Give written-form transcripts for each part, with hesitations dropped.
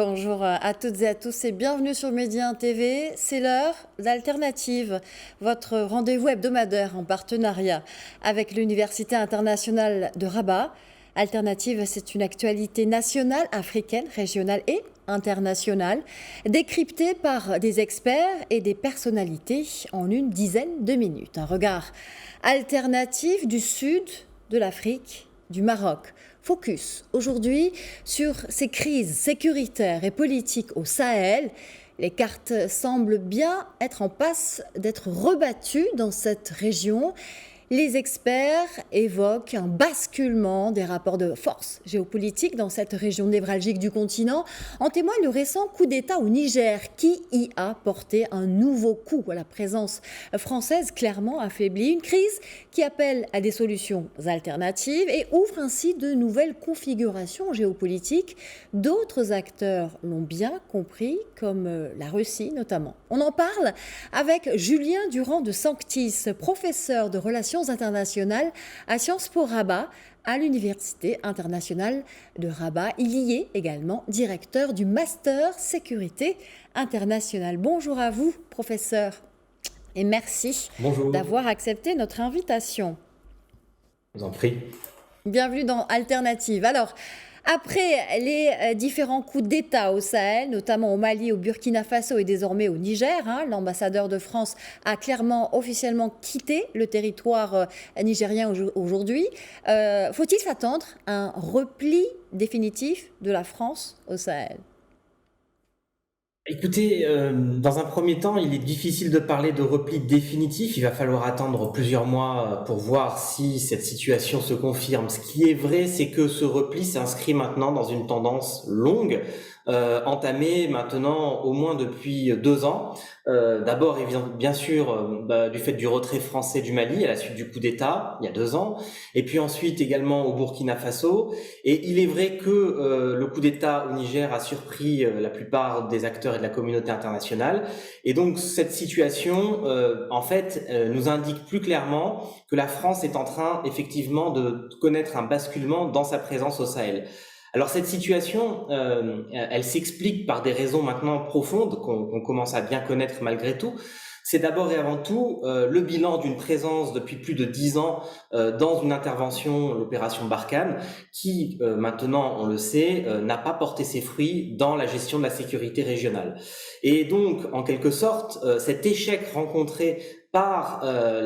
Bonjour à toutes et à tous et bienvenue sur Média 1 TV. C'est l'heure d'Alternative, votre rendez-vous hebdomadaire en partenariat avec l'Université internationale de Rabat. Alternative, c'est une actualité nationale, africaine, régionale et internationale, décryptée par des experts et des personnalités en une dizaine de minutes. Un regard alternatif du sud de l'Afrique, du Maroc. Focus aujourd'hui sur ces crises sécuritaires et politiques au Sahel. Les cartes semblent bien être en passe d'être rebattues dans cette région. Les experts évoquent un basculement des rapports de force géopolitiques dans cette région névralgique du continent. En témoigne le récent coup d'État au Niger qui y a porté un nouveau coup à la présence française clairement affaiblie. Une crise qui appelle à des solutions alternatives et ouvre ainsi de nouvelles configurations géopolitiques. D'autres acteurs l'ont bien compris, comme la Russie notamment. On en parle avec Julien Durand de Sanctis, professeur de relations internationales à Sciences Po Rabat, à l'Université internationale de Rabat. Il y est également directeur du Master Sécurité internationale. Bonjour à vous, professeur, et merci d'avoir accepté notre invitation. Je vous en prie. Bienvenue dans Alternative. Alors, après les différents coups d'État au Sahel, notamment au Mali, au Burkina Faso et désormais au Niger, l'ambassadeur de France a clairement officiellement quitté le territoire nigérien aujourd'hui. Faut-il s'attendre à un repli définitif de la France au Sahel ? Écoutez, dans un premier temps, il est difficile de parler de repli définitif. Il va falloir attendre plusieurs mois pour voir si cette situation se confirme. Ce qui est vrai, c'est que ce repli s'inscrit maintenant dans une tendance longue, entamée maintenant au moins depuis 2 ans. D'abord, bien sûr, du fait du retrait français du Mali à la suite du coup d'État, il y a 2 ans, et puis ensuite également au Burkina Faso. Et il est vrai que le coup d'État au Niger a surpris la plupart des acteurs et de la communauté internationale. Et donc cette situation, en fait, nous indique plus clairement que la France est en train effectivement de connaître un basculement dans sa présence au Sahel. Alors cette situation, elle s'explique par des raisons maintenant profondes qu'on commence à bien connaître malgré tout. C'est d'abord et avant tout le bilan d'une présence depuis plus de 10 ans dans une intervention, l'opération Barkhane, qui maintenant, on le sait, n'a pas porté ses fruits dans la gestion de la sécurité régionale. Et donc, en quelque sorte, cet échec rencontré par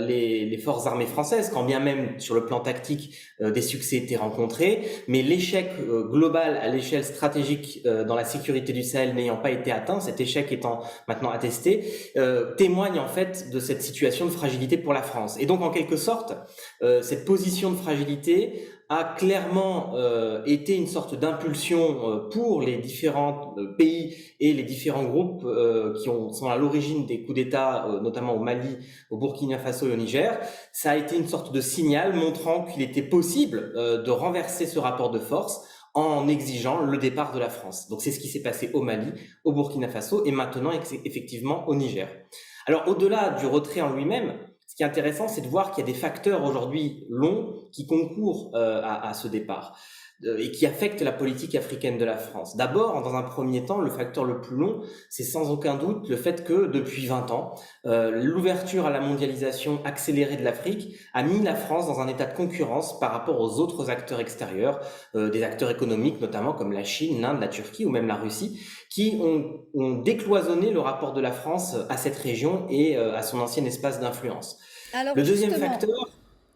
les forces armées françaises, quand bien même sur le plan tactique des succès étaient rencontrés, mais l'échec global à l'échelle stratégique dans la sécurité du Sahel n'ayant pas été atteint, cet échec étant maintenant attesté, témoigne en fait de cette situation de fragilité pour la France. Et donc en quelque sorte, cette position de fragilité a clairement été une sorte d'impulsion pour les différents pays et les différents groupes sont à l'origine des coups d'État, notamment au Mali, au Burkina Faso et au Niger. Ça a été une sorte de signal montrant qu'il était possible de renverser ce rapport de force en exigeant le départ de la France. Donc c'est ce qui s'est passé au Mali, au Burkina Faso et maintenant effectivement au Niger. Alors au-delà du retrait en lui-même, ce qui est intéressant, c'est de voir qu'il y a des facteurs aujourd'hui longs qui concourent à ce départ et qui affectent la politique africaine de la France. D'abord, dans un premier temps, le facteur le plus long, c'est sans aucun doute le fait que depuis 20 ans, l'ouverture à la mondialisation accélérée de l'Afrique a mis la France dans un état de concurrence par rapport aux autres acteurs extérieurs, des acteurs économiques notamment comme la Chine, l'Inde, la Turquie ou même la Russie, qui ont décloisonné le rapport de la France à cette région et à son ancien espace d'influence. Alors, Le deuxième facteur...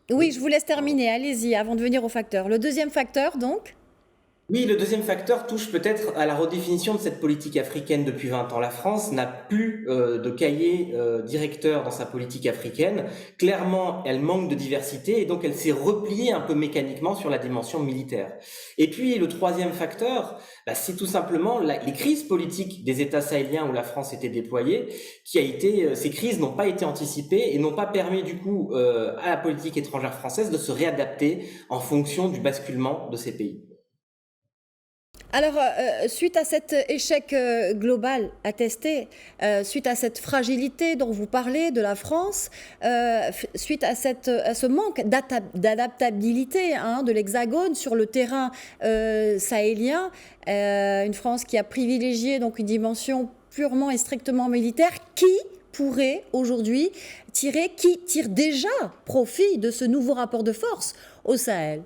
Oui, je vous laisse terminer, allez-y, avant de venir au facteur. Le deuxième facteur, donc ? Oui, le deuxième facteur touche peut-être à la redéfinition de cette politique africaine depuis 20 ans. La France n'a plus de cahier directeur dans sa politique africaine. Clairement, elle manque de diversité et donc elle s'est repliée un peu mécaniquement sur la dimension militaire. Et puis le troisième facteur, c'est tout simplement les crises politiques des États sahéliens où la France était déployée, ces crises n'ont pas été anticipées et n'ont pas permis du coup à la politique étrangère française de se réadapter en fonction du basculement de ces pays. Alors, suite à cet échec global attesté, suite à cette fragilité dont vous parlez de la France, suite à ce manque d'adaptabilité de l'Hexagone sur le terrain sahélien, une France qui a privilégié donc une dimension purement et strictement militaire, qui pourrait aujourd'hui qui tire déjà profit de ce nouveau rapport de force au Sahel?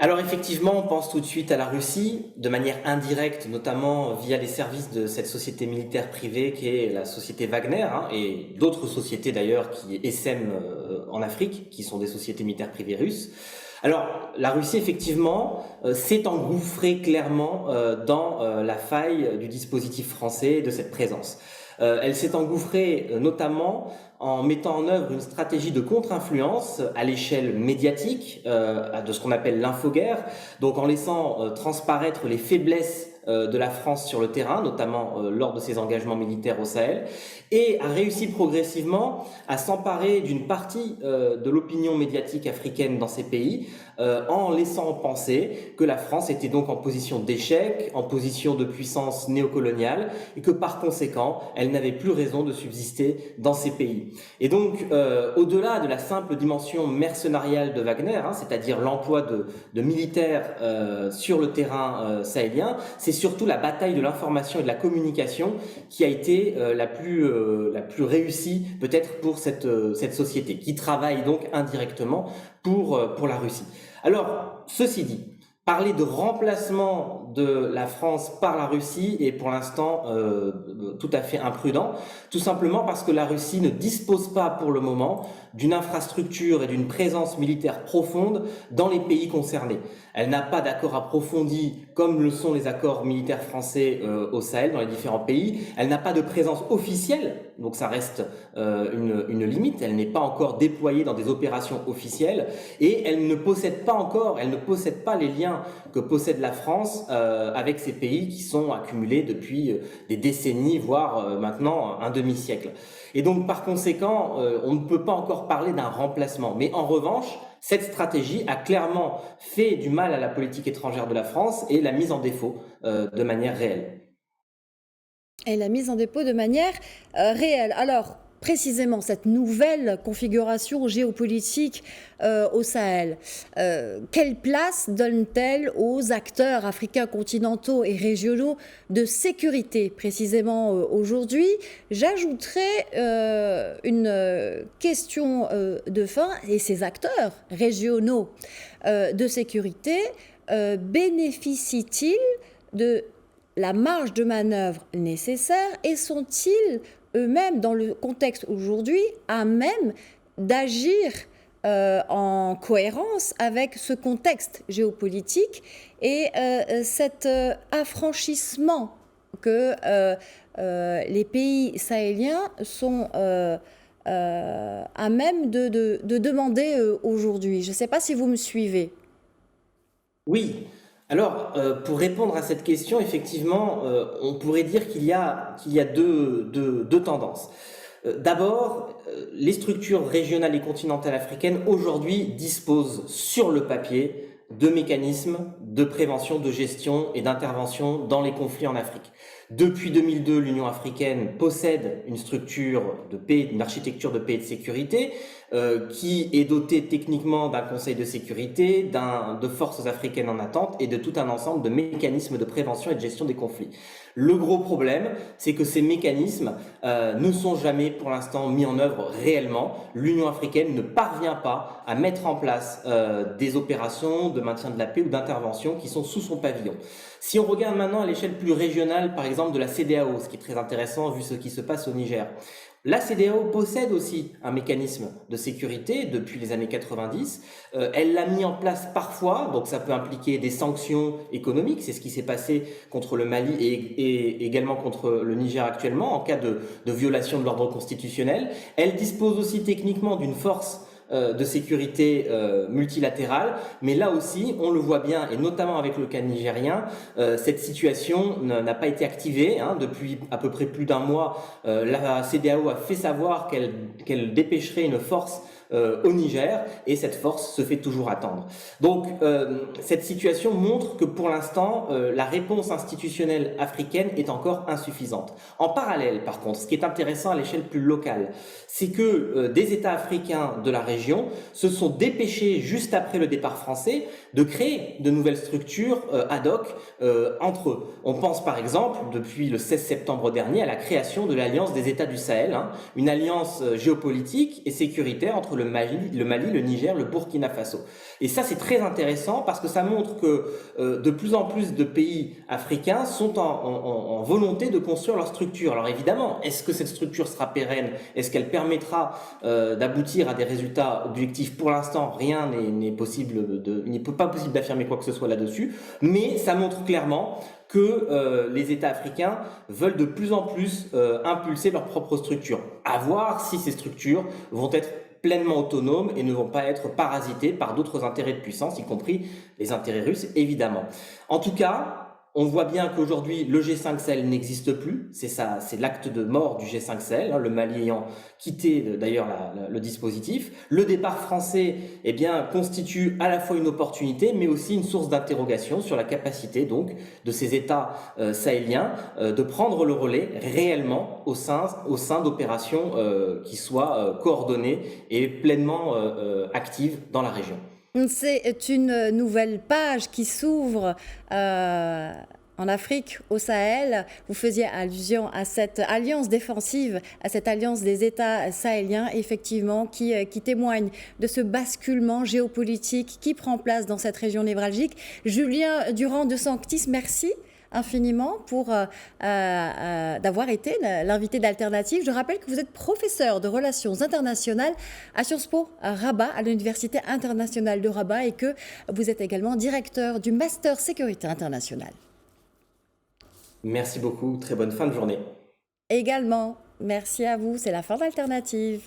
Alors effectivement, on pense tout de suite à la Russie, de manière indirecte, notamment via les services de cette société militaire privée qui est la société Wagner, et d'autres sociétés d'ailleurs qui essaiment en Afrique, qui sont des sociétés militaires privées russes. Alors la Russie effectivement s'est engouffrée clairement dans la faille du dispositif français de cette présence. Elle s'est engouffrée notamment en mettant en œuvre une stratégie de contre-influence à l'échelle médiatique, de ce qu'on appelle l'infoguerre, donc en laissant transparaître les faiblesses de la France sur le terrain, notamment lors de ses engagements militaires au Sahel, et a réussi progressivement à s'emparer d'une partie de l'opinion médiatique africaine dans ces pays, en laissant penser que la France était donc en position d'échec, en position de puissance néocoloniale, et que par conséquent, elle n'avait plus raison de subsister dans ces pays. Et donc, au-delà de la simple dimension mercenariale de Wagner, c'est-à-dire l'emploi de militaires sur le terrain sahélien, c'est surtout la bataille de l'information et de la communication qui a été la plus réussie peut-être pour cette société, qui travaille donc indirectement pour la Russie. Alors, ceci dit, parler de remplacement de la France par la Russie est pour l'instant tout à fait imprudent, tout simplement parce que la Russie ne dispose pas pour le moment d'une infrastructure et d'une présence militaire profonde dans les pays concernés. Elle n'a pas d'accord approfondi comme le sont les accords militaires français au Sahel, dans les différents pays. Elle n'a pas de présence officielle, donc ça reste une limite. Elle n'est pas encore déployée dans des opérations officielles et elle ne possède pas les liens que possède la France avec ces pays qui sont accumulés depuis des décennies, voire maintenant un demi-siècle. Et donc par conséquent, on ne peut pas encore parler d'un remplacement. Mais en revanche, cette stratégie a clairement fait du mal à la politique étrangère de la France et l'a mise en défaut de manière réelle. Et la mise en dépôt de manière réelle. Alors, précisément, cette nouvelle configuration géopolitique au Sahel, quelle place donne-t-elle aux acteurs africains continentaux et régionaux de sécurité, précisément aujourd'hui? J'ajouterais une question de fin, et ces acteurs régionaux de sécurité bénéficient-ils de la marge de manœuvre nécessaire et sont-ils eux-mêmes, dans le contexte aujourd'hui, à même d'agir en cohérence avec ce contexte géopolitique et cet affranchissement que les pays sahéliens sont à même de demander aujourd'hui? Je ne sais pas si vous me suivez. Oui. Alors, pour répondre à cette question, effectivement, on pourrait dire qu'il y a deux tendances. D'abord, les structures régionales et continentales africaines aujourd'hui disposent sur le papier de mécanismes de prévention, de gestion et d'intervention dans les conflits en Afrique. Depuis 2002, l'Union africaine possède une structure de paix, une architecture de paix et de sécurité qui est dotée techniquement d'un conseil de sécurité, de forces africaines en attente et de tout un ensemble de mécanismes de prévention et de gestion des conflits. Le gros problème, c'est que ces mécanismes ne sont jamais pour l'instant mis en œuvre réellement. L'Union africaine ne parvient pas à mettre en place des opérations de maintien de la paix ou d'intervention qui sont sous son pavillon. Si on regarde maintenant à l'échelle plus régionale, par exemple de la CEDEAO, ce qui est très intéressant vu ce qui se passe au Niger, la CEDEAO possède aussi un mécanisme de sécurité depuis les années 90. Elle l'a mis en place parfois, donc ça peut impliquer des sanctions économiques. C'est ce qui s'est passé contre le Mali et également contre le Niger actuellement en cas de violation de l'ordre constitutionnel. Elle dispose aussi techniquement d'une force de sécurité multilatérale, mais là aussi, on le voit bien, et notamment avec le cas nigérien, cette situation n'a pas été activée. Depuis à peu près plus d'un mois, la CEDEAO a fait savoir qu'elle dépêcherait une force au Niger, et cette force se fait toujours attendre. Donc cette situation montre que pour l'instant, la réponse institutionnelle africaine est encore insuffisante. En parallèle, par contre, ce qui est intéressant à l'échelle plus locale, c'est que des États africains de la région se sont dépêchés, juste après le départ français, de créer de nouvelles structures ad hoc entre eux. On pense par exemple, depuis le 16 septembre dernier, à la création de l'Alliance des États du Sahel, une alliance géopolitique et sécuritaire entre le Mali, le Niger, le Burkina Faso. Et ça, c'est très intéressant parce que ça montre que de plus en plus de pays africains sont en volonté de construire leur structure. Alors évidemment, est-ce que cette structure sera pérenne? Est-ce qu'elle permettra d'aboutir à des résultats objectifs? Pour l'instant, rien n'est possible il n'est pas possible d'affirmer quoi que ce soit là-dessus, mais ça montre clairement que les États africains veulent de plus en plus impulser leur propre structure. À voir si ces structures vont être pleinement autonomes et ne vont pas être parasités par d'autres intérêts de puissance, y compris les intérêts russes, évidemment. En tout cas, on voit bien qu'aujourd'hui, le G5 Sahel n'existe plus. C'est ça, c'est l'acte de mort du G5 Sahel, le Mali ayant quitté d'ailleurs le dispositif. Le départ français, eh bien, constitue à la fois une opportunité, mais aussi une source d'interrogation sur la capacité donc de ces États sahéliens de prendre le relais réellement au sein d'opérations qui soient coordonnées et pleinement actives dans la région. C'est une nouvelle page qui s'ouvre en Afrique, au Sahel. Vous faisiez allusion à cette alliance défensive, à cette alliance des États sahéliens, effectivement, qui témoigne de ce basculement géopolitique qui prend place dans cette région névralgique. Julien Durand de Sanctis, merci infiniment pour d'avoir été l'invité d'Alternative. Je rappelle que vous êtes professeur de relations internationales à Sciences Po Rabat, à l'Université internationale de Rabat, et que vous êtes également directeur du Master Sécurité internationale. Merci beaucoup, très bonne fin de journée. Également, merci à vous, c'est la fin d'Alternative.